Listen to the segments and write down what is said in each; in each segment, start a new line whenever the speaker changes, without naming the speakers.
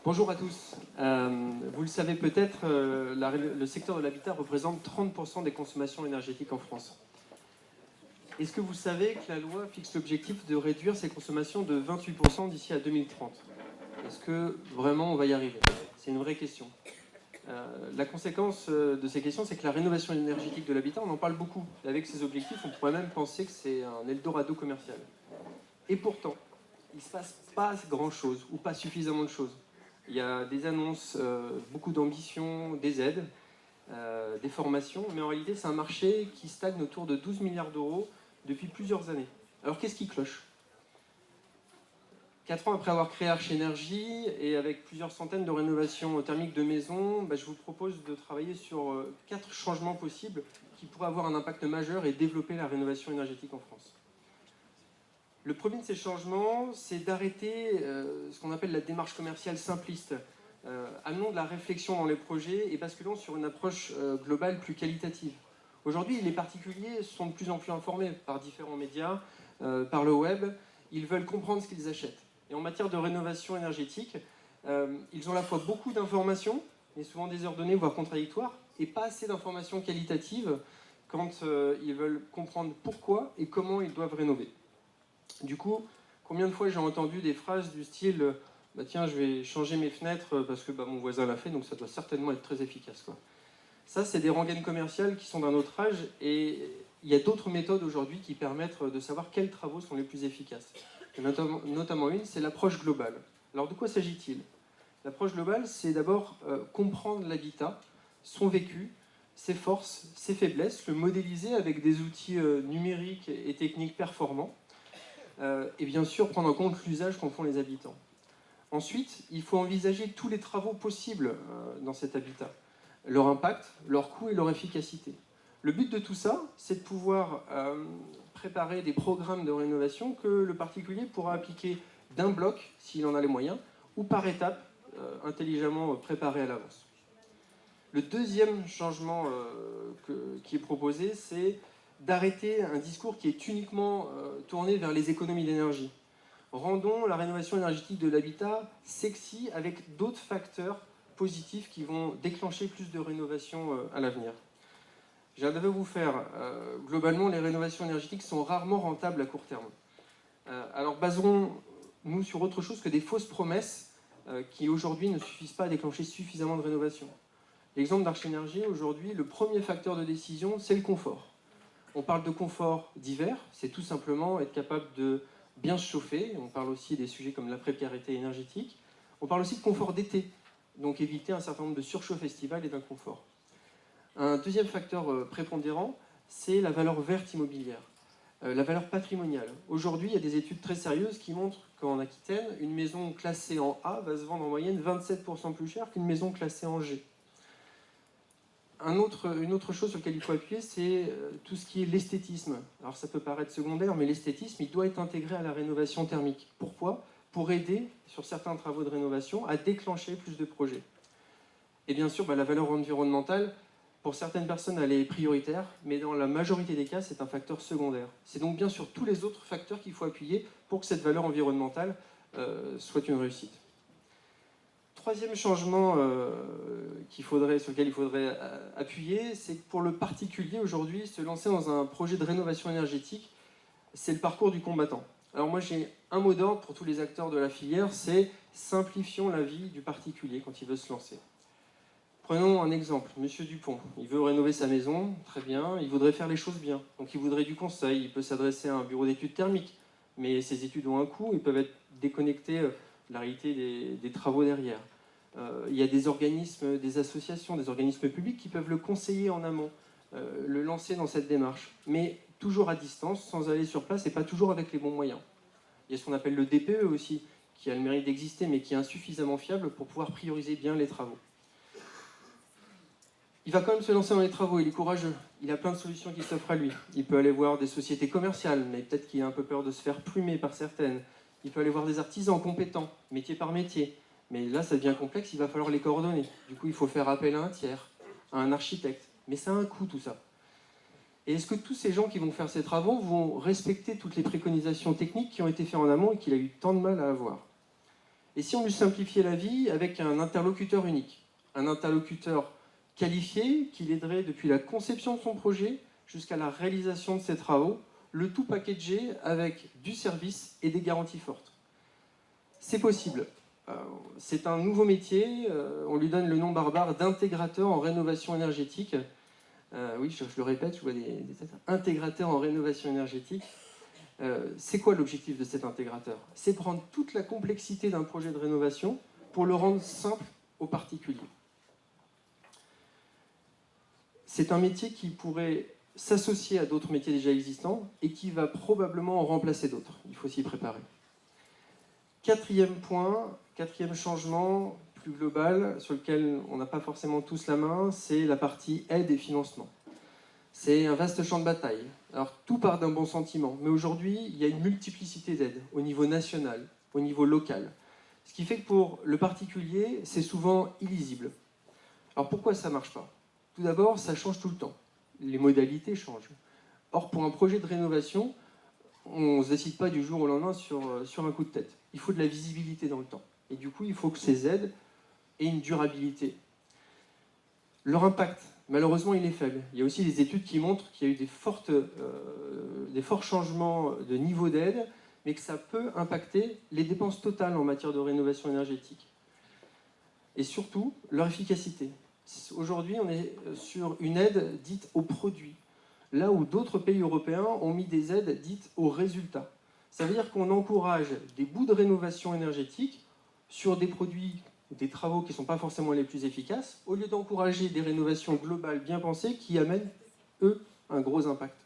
Bonjour à tous. Vous le savez peut-être, le secteur de l'habitat représente 30% des consommations énergétiques en France. Est-ce que vous savez que la loi fixe l'objectif de réduire ces consommations de 28% d'ici à 2030? Est-ce que vraiment on va y arriver? C'est une vraie question. La conséquence de ces questions, c'est que la rénovation énergétique de l'habitat, on en parle beaucoup. Et avec ces objectifs, on pourrait même penser que c'est un Eldorado commercial. Et pourtant, il ne se passe pas grand-chose, ou pas suffisamment de choses. Il y a des annonces, beaucoup d'ambition, des aides, des formations, mais en réalité, c'est un marché qui stagne autour de 12 milliards d'euros depuis plusieurs années. Alors, qu'est-ce qui cloche? 4 ans après avoir créé Arch Énergie et avec plusieurs centaines de rénovations thermiques de maisons, je vous propose de travailler sur 4 changements possibles qui pourraient avoir un impact majeur et développer la rénovation énergétique en France. Le premier de ces changements, c'est d'arrêter ce qu'on appelle la démarche commerciale simpliste. Amenons de la réflexion dans les projets et basculons sur une approche globale plus qualitative. Aujourd'hui, les particuliers sont de plus en plus informés par différents médias, par le web. Ils veulent comprendre ce qu'ils achètent. Et en matière de rénovation énergétique, ils ont à la fois beaucoup d'informations, mais souvent désordonnées, voire contradictoires, et pas assez d'informations qualitatives quand ils veulent comprendre pourquoi et comment ils doivent rénover. Du coup, combien de fois j'ai entendu des phrases du style tiens, je vais changer mes fenêtres parce que mon voisin l'a fait, donc ça doit certainement être très efficace, quoi. Ça, c'est des rengaines commerciales qui sont d'un autre âge, et il y a d'autres méthodes aujourd'hui qui permettent de savoir quels travaux sont les plus efficaces. Notamment une, c'est l'approche globale. Alors de quoi s'agit-il? L'approche globale, c'est d'abord comprendre l'habitat, son vécu, ses forces, ses faiblesses, le modéliser avec des outils numériques et techniques performants, et bien sûr prendre en compte l'usage qu'en font les habitants. Ensuite, il faut envisager tous les travaux possibles dans cet habitat, leur impact, leur coût et leur efficacité. Le but de tout ça, c'est de pouvoir préparer des programmes de rénovation que le particulier pourra appliquer d'un bloc, s'il en a les moyens, ou par étapes, intelligemment préparées à l'avance. Le deuxième changement qui est proposé, c'est d'arrêter un discours qui est uniquement tourné vers les économies d'énergie. Rendons la rénovation énergétique de l'habitat sexy avec d'autres facteurs positifs qui vont déclencher plus de rénovation à l'avenir. Je vais vous faire, globalement, les rénovations énergétiques sont rarement rentables à court terme. Alors basons-nous sur autre chose que des fausses promesses qui aujourd'hui ne suffisent pas à déclencher suffisamment de rénovation. L'exemple d'Arch Énergie, aujourd'hui, le premier facteur de décision, c'est le confort. On parle de confort d'hiver, c'est tout simplement être capable de bien se chauffer. On parle aussi des sujets comme la précarité énergétique. On parle aussi de confort d'été, donc éviter un certain nombre de surchauffe estivales et d'inconfort. Un deuxième facteur prépondérant, c'est la valeur verte immobilière, la valeur patrimoniale. Aujourd'hui, il y a des études très sérieuses qui montrent qu'en Aquitaine, une maison classée en A va se vendre en moyenne 27% plus cher qu'une maison classée en G. Une autre chose sur laquelle il faut appuyer, c'est tout ce qui est l'esthétisme. Alors ça peut paraître secondaire, mais l'esthétisme, il doit être intégré à la rénovation thermique. Pourquoi? Pour aider, sur certains travaux de rénovation, à déclencher plus de projets. Et bien sûr, la valeur environnementale, pour certaines personnes, elle est prioritaire, mais dans la majorité des cas, c'est un facteur secondaire. C'est donc bien sûr tous les autres facteurs qu'il faut appuyer pour que cette valeur environnementale soit une réussite. Troisième changement sur lequel il faudrait appuyer, c'est que pour le particulier aujourd'hui, se lancer dans un projet de rénovation énergétique, c'est le parcours du combattant. Alors moi j'ai un mot d'ordre pour tous les acteurs de la filière, c'est simplifions la vie du particulier quand il veut se lancer. Prenons un exemple, Monsieur Dupont, il veut rénover sa maison, très bien, il voudrait faire les choses bien, donc il voudrait du conseil, il peut s'adresser à un bureau d'études thermiques, mais ces études ont un coût, ils peuvent être déconnectés de la réalité des travaux derrière. Il y a des organismes, des associations, des organismes publics qui peuvent le conseiller en amont, le lancer dans cette démarche, mais toujours à distance, sans aller sur place et pas toujours avec les bons moyens. Il y a ce qu'on appelle le DPE aussi, qui a le mérite d'exister, mais qui est insuffisamment fiable pour pouvoir prioriser bien les travaux. Il va quand même se lancer dans les travaux, il est courageux, il a plein de solutions qui s'offrent à lui. Il peut aller voir des sociétés commerciales, mais peut-être qu'il a un peu peur de se faire plumer par certaines. Il peut aller voir des artisans compétents, métier par métier. Mais là, ça devient complexe, il va falloir les coordonner. Du coup, il faut faire appel à un tiers, à un architecte. Mais ça a un coût, tout ça. Et est-ce que tous ces gens qui vont faire ces travaux vont respecter toutes les préconisations techniques qui ont été faites en amont et qu'il a eu tant de mal à avoir? Et si on lui simplifiait la vie avec un interlocuteur unique, un interlocuteur qualifié qui l'aiderait depuis la conception de son projet jusqu'à la réalisation de ses travaux, le tout packagé avec du service et des garanties fortes. C'est possible. C'est un nouveau métier, on lui donne le nom barbare d'intégrateur en rénovation énergétique. Oui, je le répète, je vois des intégrateurs en rénovation énergétique. C'est quoi l'objectif de cet intégrateur? C'est prendre toute la complexité d'un projet de rénovation pour le rendre simple aux particuliers. C'est un métier qui pourrait s'associer à d'autres métiers déjà existants et qui va probablement en remplacer d'autres. Il faut s'y préparer. Quatrième point, quatrième changement plus global sur lequel on n'a pas forcément tous la main, c'est la partie aide et financement. C'est un vaste champ de bataille. Alors tout part d'un bon sentiment, mais aujourd'hui il y a une multiplicité d'aides au niveau national, au niveau local. Ce qui fait que pour le particulier, c'est souvent illisible. Alors pourquoi ça ne marche pas? Tout d'abord, ça change tout le temps. Les modalités changent. Or, pour un projet de rénovation, on ne se décide pas du jour au lendemain sur un coup de tête. Il faut de la visibilité dans le temps. Et du coup, il faut que ces aides aient une durabilité. Leur impact, malheureusement, il est faible. Il y a aussi des études qui montrent qu'il y a eu des forts changements de niveau d'aide, mais que ça peut impacter les dépenses totales en matière de rénovation énergétique. Et surtout, leur efficacité. Aujourd'hui, on est sur une aide dite au produit, là où d'autres pays européens ont mis des aides dites au résultat. Ça veut dire qu'on encourage des bouts de rénovation énergétique sur des produits, des travaux qui ne sont pas forcément les plus efficaces, au lieu d'encourager des rénovations globales bien pensées qui amènent, eux, un gros impact.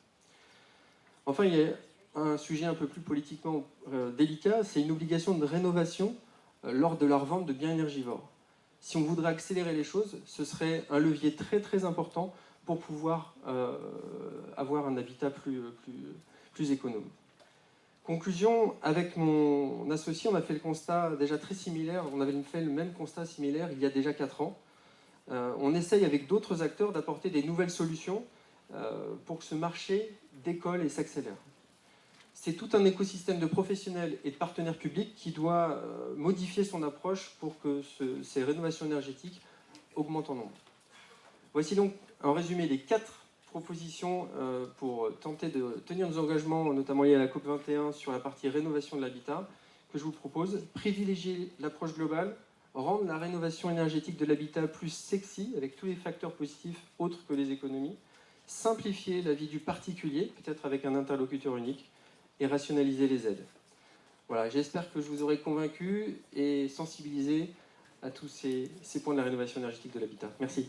Enfin, il y a un sujet un peu plus politiquement délicat, c'est une obligation de rénovation lors de la revente de biens énergivores. Si on voudrait accélérer les choses, ce serait un levier très très important pour pouvoir avoir un habitat plus économe. Conclusion, avec mon associé, on a fait le constat déjà très similaire, on avait fait le même constat similaire il y a déjà 4 ans. On essaye avec d'autres acteurs d'apporter des nouvelles solutions pour que ce marché décolle et s'accélère. C'est tout un écosystème de professionnels et de partenaires publics qui doit modifier son approche pour que ces rénovations énergétiques augmentent en nombre. Voici donc en résumé les 4 propositions pour tenter de tenir nos engagements, notamment liés à la COP21 sur la partie rénovation de l'habitat, que je vous propose. Privilégier l'approche globale, rendre la rénovation énergétique de l'habitat plus sexy, avec tous les facteurs positifs autres que les économies, simplifier la vie du particulier, peut-être avec un interlocuteur unique, et rationaliser les aides. Voilà, j'espère que je vous aurai convaincu et sensibilisé à tous ces points de la rénovation énergétique de l'habitat. Merci.